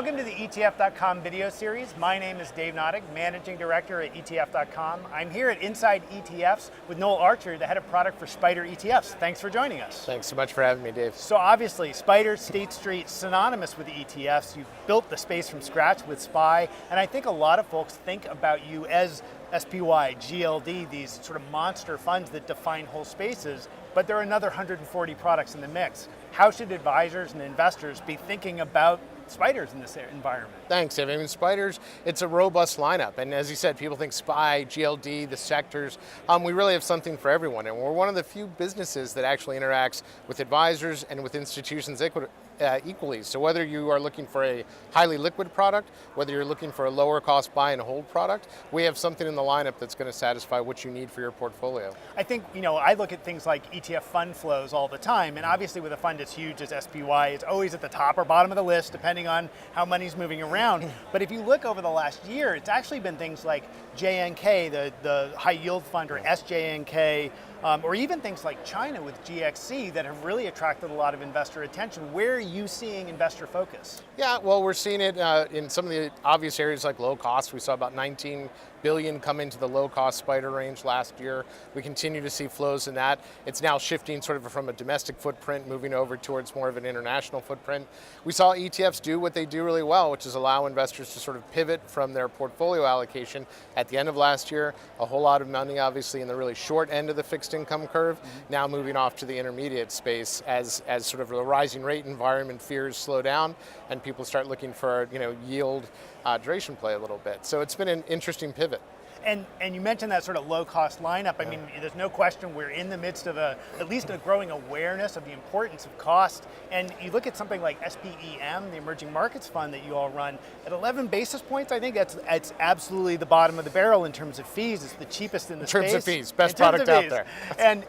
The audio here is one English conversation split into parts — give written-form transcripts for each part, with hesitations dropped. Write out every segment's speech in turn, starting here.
Welcome to the ETF.com video series. My name is Dave Nottig, Managing Director at ETF.com. I'm here at Inside ETFs with Noel Archard, the Head of Product for Spider ETFs. Thanks for joining us. Thanks so much for having me, Dave. So obviously, Spider, State Street, synonymous with ETFs. You've built the space from scratch with SPY, and I think a lot of folks think about you as SPY, GLD, these sort of monster funds that define whole spaces, but there are another 140 products in the mix. How should advisors and investors be thinking about Spiders in this environment? Thanks, Dave. I mean, Spiders, it's a robust lineup. And as you said, people think SPY, GLD, the sectors. We really have something for everyone. And we're one of the few businesses that actually interacts with advisors and with institutions equally. So whether you are looking for a highly liquid product, whether you're looking for a lower cost buy and hold product, we have something in the lineup that's going to satisfy what you need for your portfolio. I think, I look at things like ETF fund flows all the time, and obviously with a fund as huge as SPY, it's always at the top or bottom of the list, depending on how money's moving around. But if you look over the last year, it's actually been things like JNK, the high yield fund, or SJNK, or even things like China with GXC that have really attracted a lot of investor attention. Where are you seeing investor focus? Yeah, well, we're seeing it in some of the obvious areas like low cost. We saw about 19 billion come into the low cost Spider range last year. We continue to see flows in that. It's now shifting sort of from a domestic footprint, moving over towards more of an international footprint. We saw ETFs do what they do really well, which is allow investors to sort of pivot from their portfolio allocation at the end of last year. A whole lot of money, obviously, in the really short end of the fixed income curve, now moving off to the intermediate space as sort of the rising rate environment fears slow down and people start looking for yield duration play a little bit. So it's been an interesting pivot. And you mentioned that sort of low-cost lineup. I mean, there's no question we're in the midst of at least a growing awareness of the importance of cost. And you look at something like SPEM, the Emerging Markets Fund that you all run, at 11 basis points, I think it's absolutely the bottom of the barrel in terms of fees. It's the cheapest in the space. In terms of fees, best product out there. And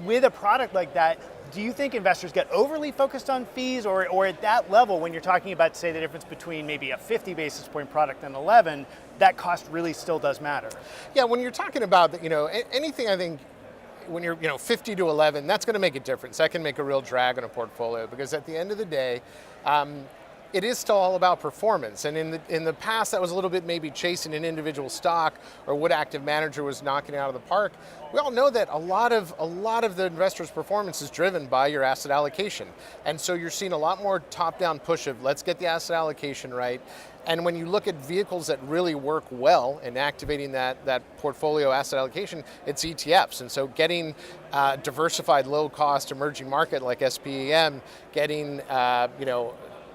with a product like that, do you think investors get overly focused on fees, or at that level, when you're talking about, say, the difference between maybe a 50 basis point product and 11, that cost really still does matter? Yeah, when you're talking about, anything, I think, when you're 50 to 11, that's going to make a difference. That can make a real drag on a portfolio, because at the end of the day, it is still all about performance. And in the past, that was a little bit maybe chasing an individual stock or what active manager was knocking it out of the park. We all know that a lot of the investor's performance is driven by your asset allocation. And so you're seeing a lot more top-down push of let's get the asset allocation right. And when you look at vehicles that really work well in activating that portfolio asset allocation, it's ETFs. And so getting diversified low-cost emerging market like SPEM, getting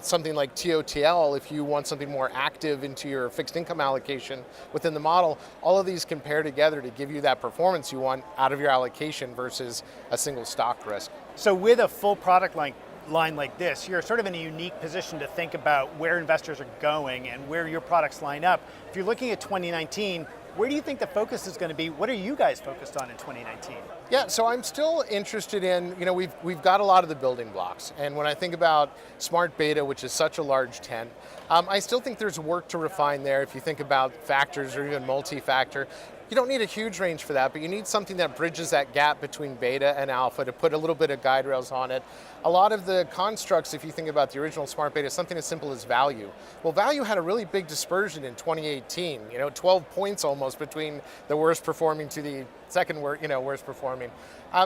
something like TOTL, if you want something more active into your fixed income allocation within the model, all of these can pair together to give you that performance you want out of your allocation versus a single stock risk. So with a full product line like this, you're sort of in a unique position to think about where investors are going and where your products line up. If you're looking at 2019, where do you think the focus is going to be? What are you guys focused on in 2019? Yeah, so I'm still interested in, we've got a lot of the building blocks. And when I think about smart beta, which is such a large tent, I still think there's work to refine there. If you think about factors or even multi-factor, you don't need a huge range for that, but you need something that bridges that gap between beta and alpha to put a little bit of guide rails on it. A lot of the constructs, if you think about the original smart beta, something as simple as value. Well, value had a really big dispersion in 2018, 12 points almost between the worst performing to the second worst performing.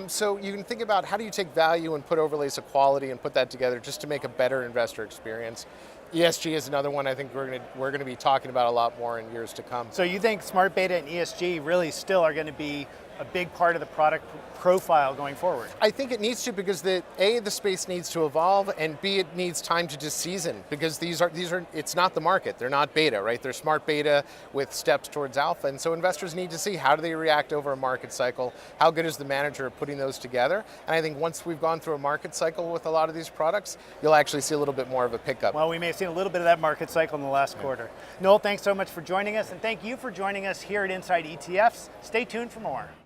So you can think about how do you take value and put overlays of quality and put that together just to make a better investor experience. ESG is another one I think we're going to be talking about a lot more in years to come. So you think smart beta and ESG really still are going to be a big part of the product profile going forward? I think it needs to, because the space needs to evolve, and B, it needs time to just season, because these are it's not the market. They're not beta, right? They're smart beta with steps towards alpha, and so investors need to see how do they react over a market cycle, how good is the manager at putting those together, and I think once we've gone through a market cycle with a lot of these products, you'll actually see a little bit more of a pickup. Well, we may have seen a little bit of that market cycle in the last quarter. Noel, thanks so much for joining us, and thank you for joining us here at Inside ETFs. Stay tuned for more.